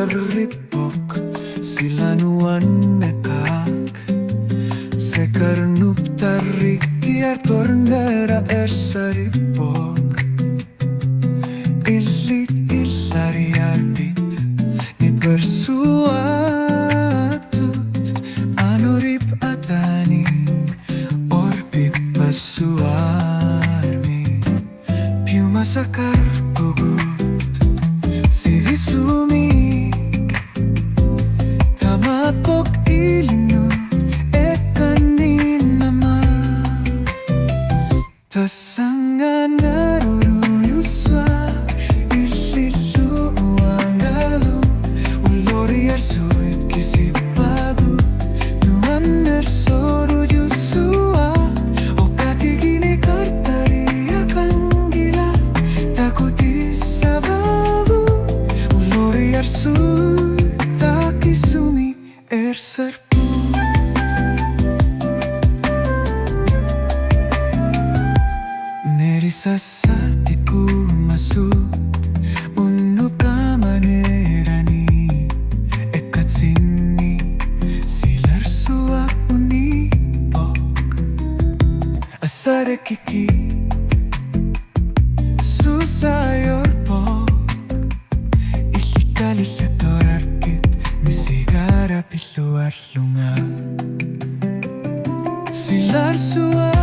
torripok silanuannekak sekarnup tarikkiar tornera ersaripok illit illariarbit ni persuatut anorip atani orbip pasuarmi piuma sakar pugut sivisumik tamapok ilinut ekanin naman tasangan naruruyuswa ililuangalo ulori arsuit kisipagu nuaner sorujusua okatigine kartaria kangira takutis sababu ulori arsuit takisumi serpu nerisasatiku masud unup kamanerani ekat sini silar sua unipok asare kiki susayor pok ilikalilatorarkit misigara piluar lunga silar sua